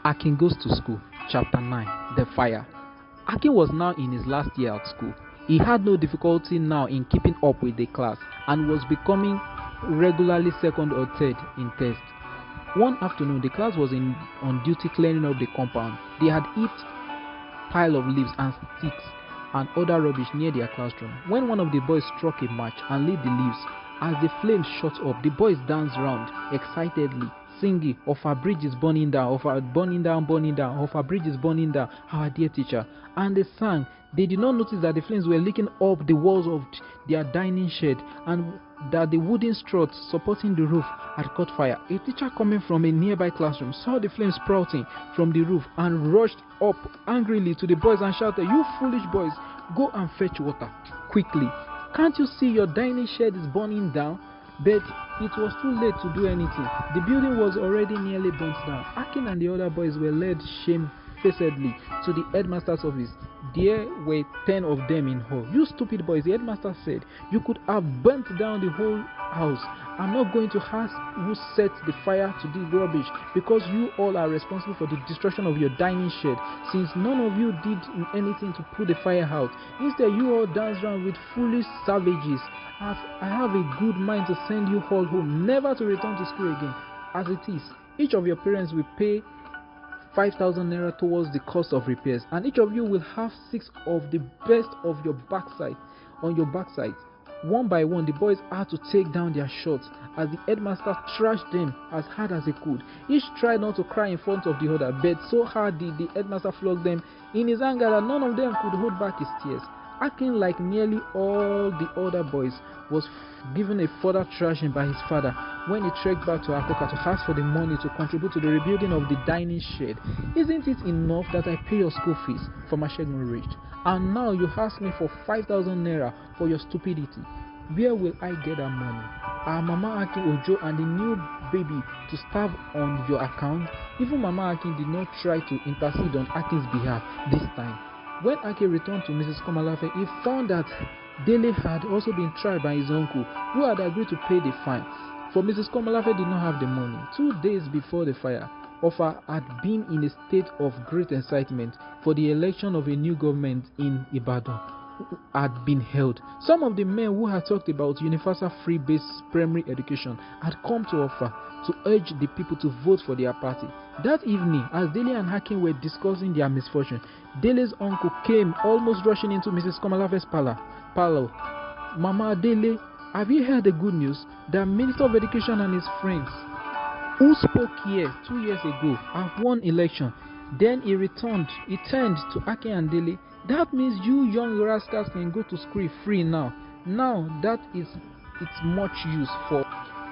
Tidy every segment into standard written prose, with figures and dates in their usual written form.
Akin goes to school. Chapter 9. The Fire. Akin was now in his last year at school. He had no difficulty now in keeping up with the class and was becoming regularly second or third in tests. One afternoon, the class was on duty clearing up the compound. They had heaped pile of leaves and sticks and other rubbish near their classroom when one of the boys struck a match and lit the leaves. As the flames shot up, the boys danced round excitedly, singing, "Of our bridge is burning down, of our burning down, of our bridge is burning down, our dear teacher." And they sang. They did not notice that the flames were licking up the walls of their dining shed and that the wooden struts supporting the roof had caught fire. A teacher coming from a nearby classroom saw the flames sprouting from the roof and rushed up angrily to the boys and shouted, "You foolish boys, go and fetch water quickly. Can't you see your dining shed is burning down?" But it was too late to do anything. The building was already nearly burnt down. Akin and the other boys were led shamefacedly to the headmaster's office. There were 10 of them in all. "You stupid boys," the headmaster said. "You could have burnt down the whole house. I'm not going to ask who set the fire to the rubbish because you all are responsible for the destruction of your dining shed, since none of you did anything to put the fire out. Instead, you all dance around with foolish savages. I have a good mind to send you all home, never to return to school again. As it is, each of your parents will pay 5,000 naira towards the cost of repairs, and each of you will have 6 of the best of your backside on your backside." One by one, the boys had to take down their shirts as the headmaster thrashed them as hard as he could. Each tried not to cry in front of the other, but so hard did the headmaster flog them in his anger that none of them could hold back his tears. Akin, like nearly all the other boys, was given a further thrashing by his father when he trekked back to Akoka to ask for the money to contribute to the rebuilding of the dining shed. "Isn't it enough that I pay your school fees?" Farmer Shegun raged. "And now you ask me for 5,000 naira for your stupidity. Where will I get that money? Are Mama Akin, Ojo, and the new baby to starve on your account?" Even Mama Akin did not try to intercede on Akin's behalf this time. When Akin returned to Mrs. Komalafe, he found that Dele had also been tried by his uncle, who had agreed to pay the fine. For Mrs. Komalafe did not have the money. 2 days before the fire, Offa had been in a state of great excitement for the election of a new government in Ibadan had been held. Some of the men who had talked about universal free-based primary education had come to Offa to urge the people to vote for their party. That evening, as Dele and Akin were discussing their misfortune, Dele's uncle came almost rushing into Mrs. Komalafe's parlor. "Mama Dele, have you heard the good news? The Minister of Education and his friends who spoke here 2 years ago have won election." Then he turned to Akin and Dele. "That means you young rascals can go to school free now. Now that is it's much use for.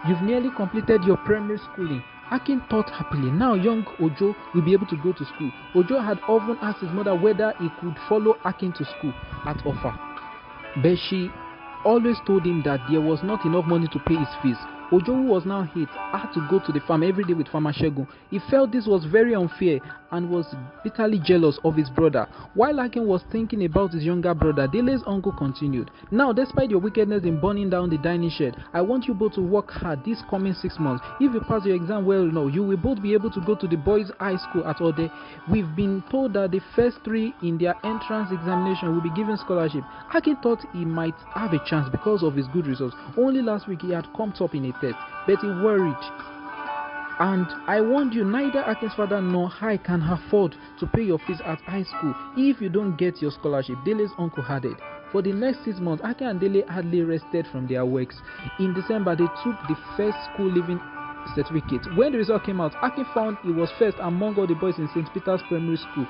You've nearly completed your primary schooling." Akin thought happily. Now young Ojo will be able to go to school. Ojo had often asked his mother whether he could follow Akin to school at Offa, but she always told him that there was not enough money to pay his fees. Ojo, who was now 8, had to go to the farm every day with Farmer Shegun. He felt this was very unfair and was bitterly jealous of his brother. While Akin was thinking about his younger brother, Dele's uncle continued. "Now, despite your wickedness in burning down the dining shed, I want you both to work hard this coming 6 months. If you pass your exam well now, you will both be able to go to the boys' high school at Ode. We've been told that the first 3 in their entrance examination will be given scholarship." Akin thought he might have a chance because of his good results. Only last week he had come top in a test, but he worried. "And I warned you, neither Akin's father nor I can afford to pay your fees at high school if you don't get your scholarship," Dele's uncle added. For the next 6 months, Akin and Dele hardly rested from their works. In December, they took the first school leaving certificate. When the result came out, Akin found he was first among all the boys in St. Peter's Primary School.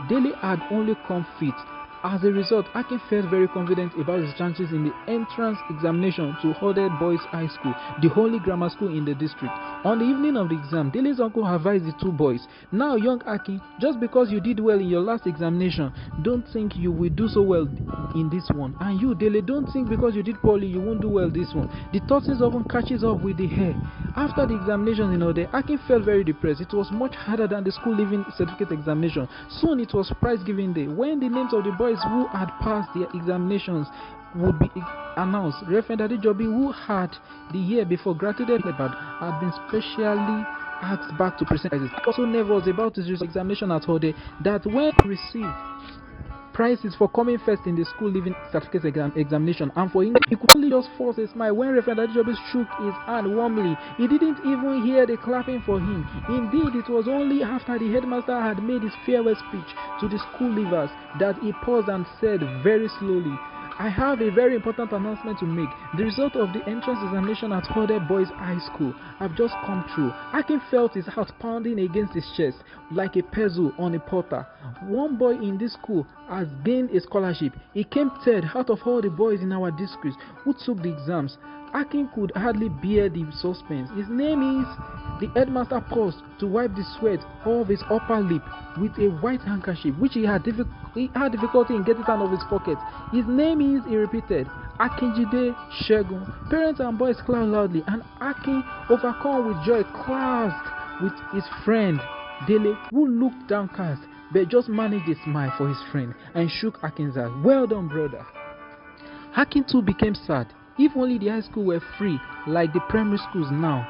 Dele had only come fifth. As a result, Akin felt very confident about his chances in the entrance examination to Hoded Boys High School, the only grammar school in the district. On the evening of the exam, Dele's uncle advised the 2 boys, "Now, young Akin, just because you did well in your last examination, don't think you will do so well in this one. And you, Dele, don't think because you did poorly, you won't do well this one. The tortoise often catches up with the hare." After the examinations in Ode, Akin felt very depressed. It was much harder than the school leaving certificate examination. Soon it was prize giving day. When the names of the boys who had passed their examinations would be announced, Reverend Adejobi, who had the year before graduated Lebad, had been specially asked back to present prizes. He was so nervous about his examination at Hode that when he received prizes for coming first in the school leaving certificate examination and for English, he could only just force a smile when Reverend Adejobi shook his hand warmly. He didn't even hear the clapping for him. Indeed, it was only after the headmaster had made his farewell speech to the school leavers that he paused and said very slowly, "I have a very important announcement to make. The result of the entrance examination at Hode Boys High School have just come true." Akin felt his heart pounding against his chest like a pestle on a portal. One boy in this school has gained a scholarship. He came third out of all the boys in our district who took the exams. Akin could hardly bear the suspense. His name is... The headmaster paused to wipe the sweat off his upper lip with a white handkerchief, which he had difficulty in getting out of his pocket. His name is, he repeated, Akinjide Shegun. Parents and boys clapped loudly, and Akin, overcome with joy, clasped with his friend Dele, who looked downcast but just managed a smile for his friend and shook Akin's hand. "Well done, brother." Akin too became sad. If only the high school were free like the primary schools now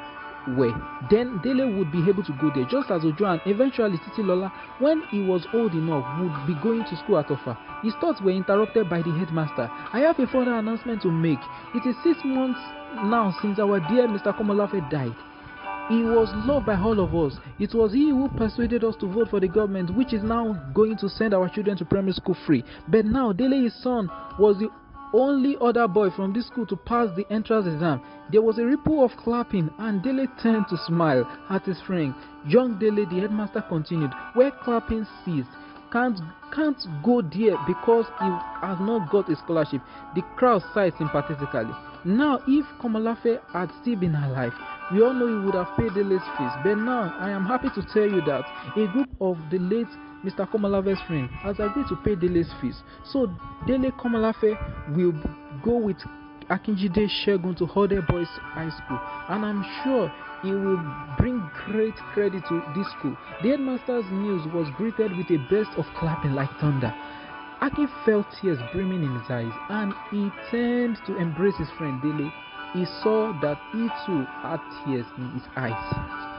were, then Dele would be able to go there, just as Ojo and eventually Titi Lola, when he was old enough, would be going to school at Ofa. His thoughts were interrupted by the headmaster. "I have a further announcement to make. It is 6 months now since our dear Mr. Komolafe died. He was loved by all of us. It was he who persuaded us to vote for the government, which is now going to send our children to primary school free. But now Dele, his son, was the only other boy from this school to pass the entrance exam." There was a ripple of clapping, and Dele turned to smile at his friend. "Young Dele," the headmaster continued, "where clapping ceased, can't go there because he has not got a scholarship." The crowd sighed sympathetically. Now, if Komolafe had still been alive, we all know he would have paid Dele's fees. But now, I am happy to tell you that a group of the late Mr. Komalafe's friend has agreed to pay Dele's fees. So, Dele Komalafe will go with Akinjide Shegun to Hode Boys High School, and I'm sure he will bring great credit to this school. The headmaster's news was greeted with a burst of clapping like thunder. Akin felt tears brimming in his eyes, and he turned to embrace his friend Dele. He saw that he too had tears in his eyes.